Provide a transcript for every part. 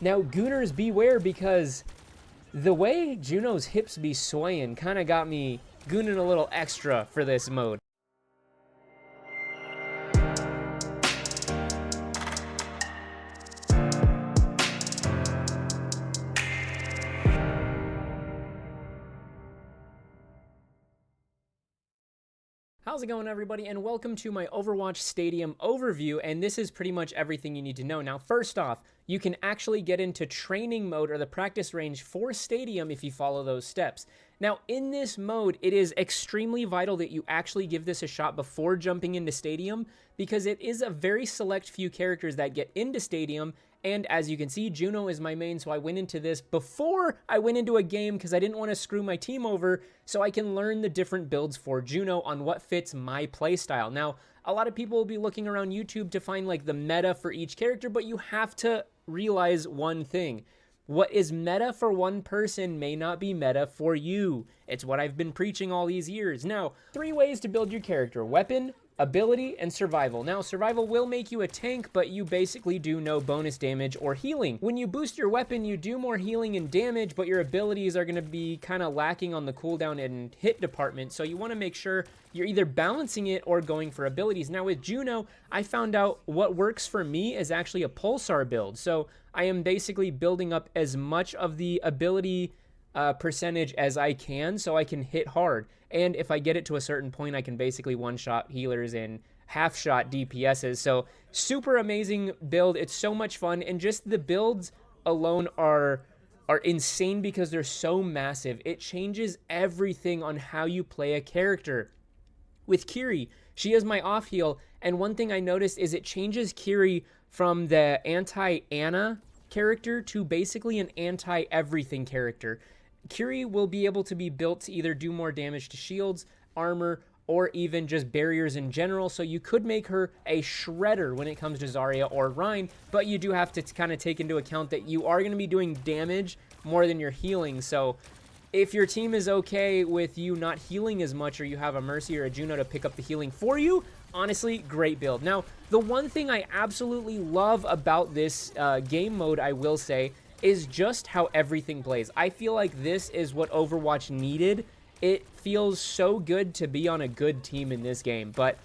Now, Gooners beware, because the way Juno's hips be swaying kind of got me gooning a little extra for this mode. How's it going, everybody, and welcome to my Overwatch Stadium overview, and this is pretty much everything you need to know. Now, first off, you can actually get into training mode or the practice range for Stadium if you follow those steps. Now, in this mode, it is extremely vital that you actually give this a shot before jumping into Stadium, because it is a very select few characters that get into Stadium. And as you can see, Juno is my main, so I went into this before I went into a game because I didn't want to screw my team over, so I can learn the different builds for Juno on what fits my playstyle. Now, a lot of people will be looking around YouTube to find like the meta for each character, but you have to realize one thing. What is meta for one person may not be meta for you. It's what I've been preaching all these years. Now, 3 ways to build your character: weapon, ability, and survival. Now, survival will make you a tank, but you basically do no bonus damage or healing. When you boost your weapon, you do more healing and damage, but your abilities are going to be kind of lacking on the cooldown and hit department, so you want to make sure you're either balancing it or going for abilities. Now, with Juno, I found out what works for me is actually a pulsar build, so I am basically building up as much of the ability percentage as I can so I can hit hard. And if I get it to a certain point, I can basically one-shot healers and half-shot DPSs. So super amazing build. It's so much fun, and just the builds alone are insane because they're so massive. It changes everything on how you play a character. With Kiri, she is my off heal, and one thing I noticed is it changes Kiri from the anti-Ana character to basically an anti-everything character. Kiri will be able to be built to either do more damage to shields, armor, or even just barriers in general, so you could make her a shredder when it comes to Zarya or Rein, but you do have to kind of take into account that you are going to be doing damage more than you're healing. So if your team is okay with you not healing as much, or you have a Mercy or a Juno to pick up the healing for you, honestly, great build. Now, the one thing I absolutely love about this game mode, I will say, is just how everything plays. I feel like this is what Overwatch needed. It feels so good to be on a good team in this game. But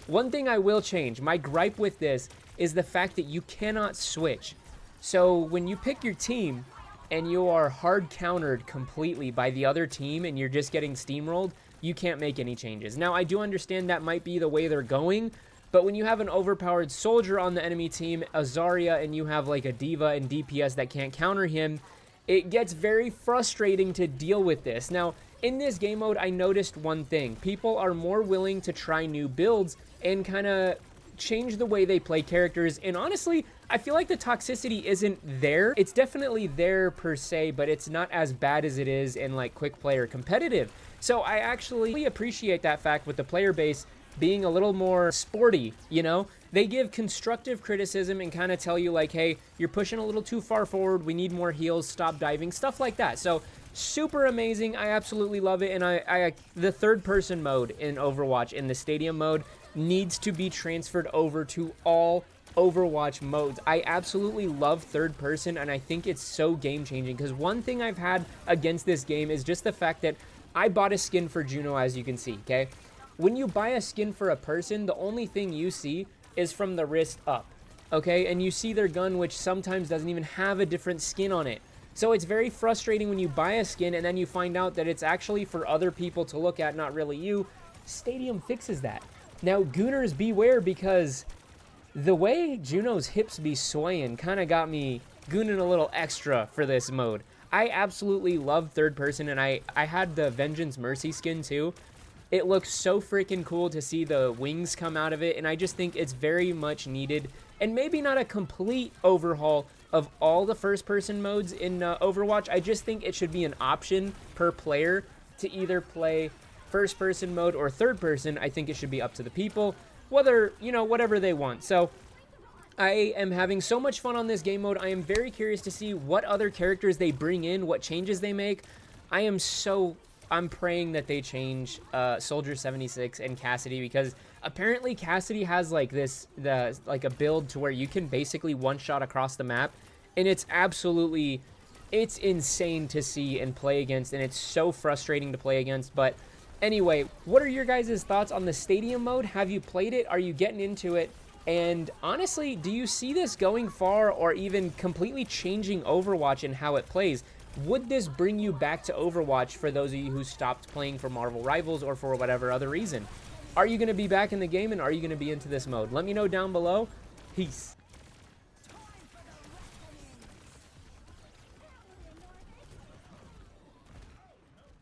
one thing I will change, my gripe with this, is the fact that you cannot switch. So when you pick your team and you are hard countered completely by the other team and you're just getting steamrolled, you can't make any changes. Now, I do understand that might be the way they're going, but when you have an overpowered soldier on the enemy team, a Zarya, and you have like a diva and DPS that can't counter him, it gets very frustrating to deal with this. Now, in this game mode, I noticed one thing. People are more willing to try new builds and kind of change the way they play characters, and honestly, I feel like the toxicity isn't there. It's definitely there per se, but it's not as bad as it is in like quick play or competitive. So I actually appreciate that fact with the player base being a little more sporty, you know? They give constructive criticism and kind of tell you like, hey, you're pushing a little too far forward, we need more heals, stop diving, stuff like that. So super amazing. I absolutely love it. And the third person mode in Overwatch, in the stadium mode, needs to be transferred over to all Overwatch modes. I absolutely love third person, and I think it's so game changing, because one thing I've had against this game is just the fact that I bought a skin for Juno, as you can see, okay? When you buy a skin for a person, the only thing you see is from the wrist up, okay? And you see their gun, which sometimes doesn't even have a different skin on it. So it's very frustrating when you buy a skin and then you find out that it's actually for other people to look at, not really you. Stadium fixes that. Now, Gooners beware, because the way Juno's hips be swaying kind of got me gooning a little extra for this mode. I absolutely love third person, and I had the Vengeance Mercy skin too. It looks so freaking cool to see the wings come out of it, and I just think it's very much needed. And maybe not a complete overhaul of all the first-person modes in Overwatch. I just think it should be an option per player to either play first-person mode or third-person. I think it should be up to the people, whether, you know, whatever they want. So I am having so much fun on this game mode. I am very curious to see what other characters they bring in, what changes they make. I'm praying that they change Soldier 76 and Cassidy, because apparently Cassidy has like a build to where you can basically one shot across the map and it's absolutely, it's insane to see and play against, and it's so frustrating to play against. But anyway, what are your guys' thoughts on the stadium mode? Have you played it? Are you getting into it? And honestly, do you see this going far or even completely changing Overwatch and how it plays? Would this bring you back to Overwatch for those of you who stopped playing for Marvel Rivals or for whatever other reason? Are you going to be back in the game, and are you going to be into this mode? Let me know down below. Peace.